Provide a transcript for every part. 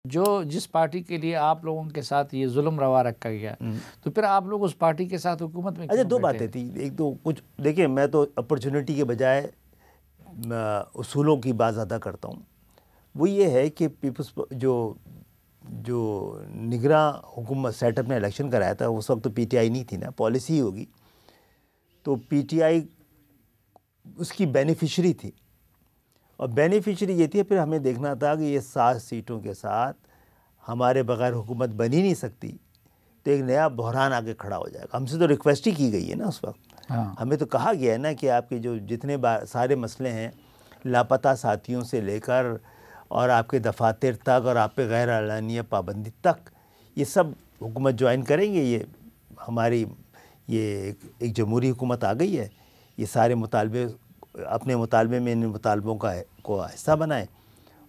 جو جس پارٹی کے لیے آپ لوگوں کے ساتھ یہ ظلم روا رکھا گیا تو پھر آپ لوگ اس پارٹی کے ساتھ حکومت میں اچھا، دو باتیں تھیں. ایک تو کچھ دیکھیں، میں تو اپرچونٹی کے بجائے اصولوں کی بات زیادہ کرتا ہوں. وہ یہ ہے کہ پیپلز جو نگراں حکومت سیٹ اپ نے الیکشن کرایا تھا، اس وقت تو پی ٹی آئی نہیں تھی نا، پالیسی ہی ہوگی. تو پی ٹی آئی اس کی بینیفیشری تھی، اور بینیفیشری یہ تھی. پھر ہمیں دیکھنا تھا کہ یہ 7 سیٹوں کے ساتھ ہمارے بغیر حکومت بن ہی نہیں سکتی، تو ایک نیا بحران آگے کھڑا ہو جائے گا. ہم سے تو ریکویسٹ ہی کی گئی ہے نا اس وقت. ہمیں تو کہا گیا ہے نا کہ آپ کے جو جتنے سارے مسئلے ہیں، لاپتہ ساتھیوں سے لے کر اور آپ کے دفاتر تک اور آپ پہ غیر اعلانیہ پابندی تک، یہ سب حکومت جوائن کریں گے. یہ ہماری یہ ایک جمہوری حکومت آ گئی ہے. یہ سارے مطالبے اپنے مطالبے میں ان مطالبوں کو حصہ بنائیں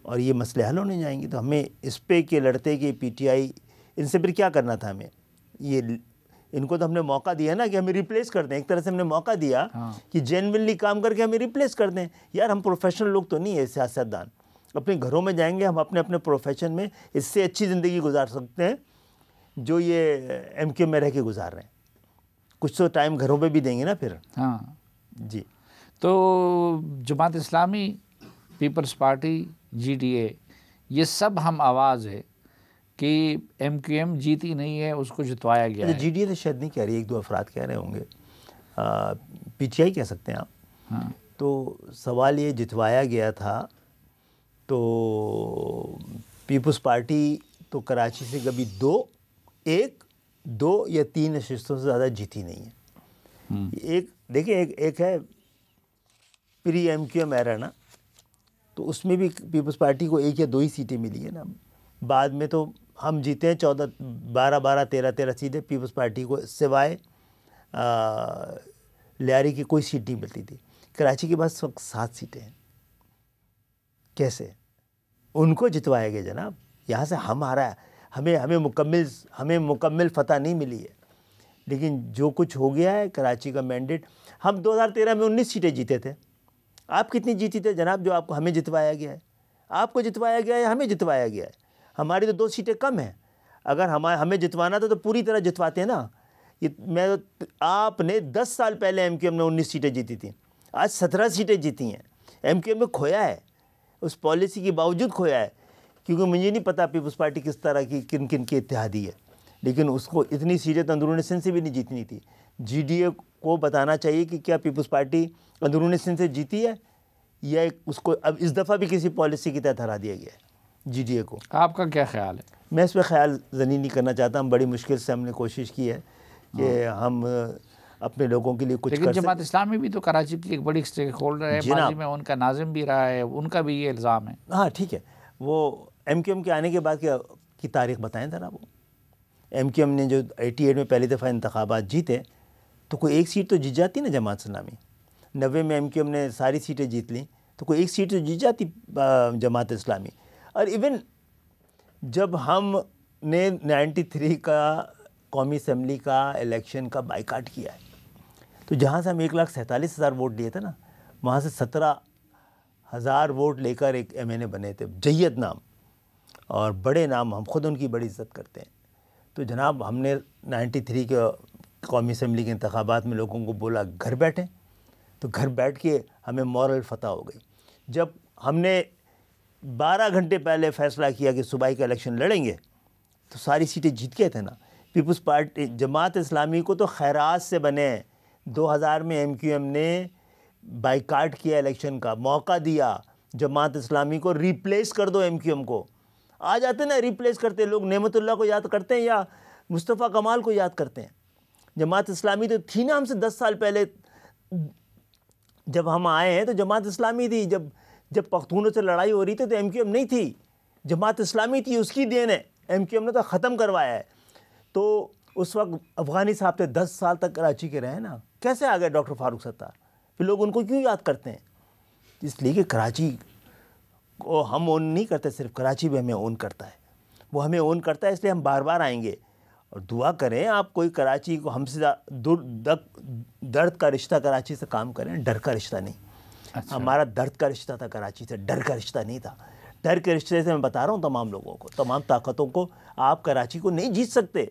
اور یہ مسئلے حل ہونے جائیں گے. تو ہمیں اس پہ کہ لڑتے کہ پی ٹی آئی، ان سے پھر کیا کرنا تھا ہمیں؟ ان کو تو ہم نے موقع دیا نا کہ ہمیں ریپلیس کر دیں. ایک طرح سے ہم نے موقع دیا کہ جینوینلی کام کر کے ہمیں ریپلیس کر دیں. یار ہم پروفیشنل لوگ تو نہیں ہیں سیاستدان. اپنے گھروں میں جائیں گے ہم اپنے پروفیشن میں اس سے اچھی زندگی گزار سکتے ہیں جو یہ ایم کیو میں رہ کے گزار رہے ہیں. کچھ تو ٹائم گھروں پہ بھی دیں گے نا پھر. ہاں جی. تو Jamaat Islami, Peoples Party, G D A, یہ سب ہم آواز ہے کہ ایم کیو ایم جیتی نہیں ہے، اس کو جتوایا گیا ہے. جی ڈی اے تو شاید نہیں کہہ رہی، 1-2 افراد کہہ رہے ہوں گے. پی ٹی آئی کہہ سکتے ہیں آپ. تو سوال یہ جتوایا گیا تھا، تو پیپلز پارٹی تو کراچی سے کبھی 2 یا 3 نشستوں سے زیادہ جیتی نہیں ہے. دیکھیں ایک ہے پری ایم کیو ایم ایرا نا، تو اس میں بھی پیپلز پارٹی کو 1 یا 2 ہی سیٹیں ملی ہیں نا. بعد میں تو ہم جیتے ہیں 12 13 سیٹیں پیپلز پارٹی کو، سوائے لیاری کی کوئی سیٹ نہیں ملتی تھی. کراچی کے پاس 7 سیٹیں ہیں. کیسے ان کو جتوایا گیا جناب؟ یہاں سے ہمیں مکمل فتح نہیں ملی ہے، لیکن جو کچھ ہو گیا ہے کراچی کا مینڈیٹ. ہم 2013 میں 19 سیٹیں جیتے تھے. آپ کتنی جیتی تھے جناب جو آپ کو ہمیں جتوایا گیا ہے؟ آپ کو جتوایا گیا ہے یا ہمیں جتوایا گیا ہے؟ ہماری تو 2 سیٹیں کم ہیں. اگر ہمیں جتوانا تھا تو پوری طرح جتواتے ہیں نا. آپ نے 10 سال پہلے ایم کیو ایم نے 19 سیٹیں جیتی تھیں، آج 17 سیٹیں جیتی ہیں. ایم کیو ایم نے کھویا ہے، اس پالیسی کے باوجود کھویا ہے. کیونکہ مجھے نہیں پتا پیپلز پارٹی کس طرح کی کن کی اتحادی ہے، لیکن اس کو اتنی سیٹیں تو اندرون سندھ سے بھی نہیں جیتنی تھی. جی ڈی اے کو بتانا چاہیے کہ کیا پیپلز پارٹی اندرون سندھ سے جیتی ہے یا اس کو اب اس دفعہ بھی کسی پالیسی کے تحت ہرا دیا گیا ہے جی ڈی اے کو. آپ کا کیا خیال ہے؟ میں اس پہ خیال زنی نہیں کرنا چاہتا. ہم بڑی مشکل سے ہم نے کوشش کی ہے کہ ہم اپنے لوگوں کے لیے کچھ لیکن جماعت اسلامی بھی تو کراچی کی ایک بڑی اسٹیک ہولڈر ہے، ماضی میں ان کا ناظم بھی رہا ہے، ان کا بھی یہ الزام ہے. ہاں ٹھیک ہے، وہ ایم کیو ایم کے آنے کے بعد کی تاریخ بتائیں ذرا. وہ ایم کیو ایم نے جو 88 میں پہلی دفعہ انتخابات جیتے تو کوئی 1 سیٹ تو جیت جاتی نا جماعت اسلامی. 90 میں ایم کیو ایم نے ساری سیٹیں جیت لیں تو کوئی 1 سیٹ تو جیت جاتی جماعت اسلامی. اور ایون جب ہم نے 93 کا قومی اسمبلی کا الیکشن کا بائیکاٹ کیا ہے، تو جہاں سے ہم 1,47,000 ووٹ لیے تھے نا، وہاں سے 17,000 ووٹ لے کر ایک ایم این اے بنے تھے. جید نام اور بڑے نام، ہم خود ان کی بڑی عزت کرتے ہیں. تو جناب ہم نے 93 کے قومی اسمبلی کے انتخابات میں لوگوں کو بولا گھر بیٹھیں، تو گھر بیٹھ کے ہمیں مورل فتح ہو گئی. جب ہم نے 12 گھنٹے پہلے فیصلہ کیا کہ صوبائی کا الیکشن لڑیں گے تو ساری سیٹیں جیت گئے تھے نا. پیپلز پارٹی جماعت اسلامی کو تو خیرات سے بنے. 2000 میں ایم کیو ایم نے بائیکاٹ کیا الیکشن کا، موقع دیا جماعت اسلامی کو ریپلیس کر دو ایم کیو ایم کو. آ جاتے نا ریپلیس کرتے لوگ. نعمت اللہ کو یاد کرتے ہیں یا مصطفیٰ کمال کو یاد کرتے ہیں؟ جماعت اسلامی تو تھی نا ہم سے 10 سال پہلے. جب ہم آئے ہیں تو جماعت اسلامی تھی. جب پختونوں سے لڑائی ہو رہی تھی تو ایم کیو ایم نہیں تھی، جماعت اسلامی تھی. اس کی دین ہے، ایم کیو ایم نے تو ختم کروایا ہے. تو اس وقت افغانی صاحب تھے 10 سال تک کراچی کے رہے نا. کیسے آ گئے ڈاکٹر فاروق ستار؟ پھر لوگ ان کو کیوں یاد کرتے ہیں؟ اس لیے کہ کراچی کو ہم اون نہیں کرتے، صرف کراچی بھی ہمیں اون کرتا ہے. وہ ہمیں اون کرتا ہے، اس لیے ہم بار بار آئیں گے. اور دعا کریں آپ کوئی کراچی کو ہم سے درد کا رشتہ کراچی سے کام کریں، ڈر کا رشتہ نہیں. ہمارا درد کا رشتہ تھا کراچی سے، ڈر کا رشتہ نہیں تھا. ڈر کے رشتے سے میں بتا رہا ہوں تمام لوگوں کو، تمام طاقتوں کو، آپ کراچی کو نہیں جیت سکتے۔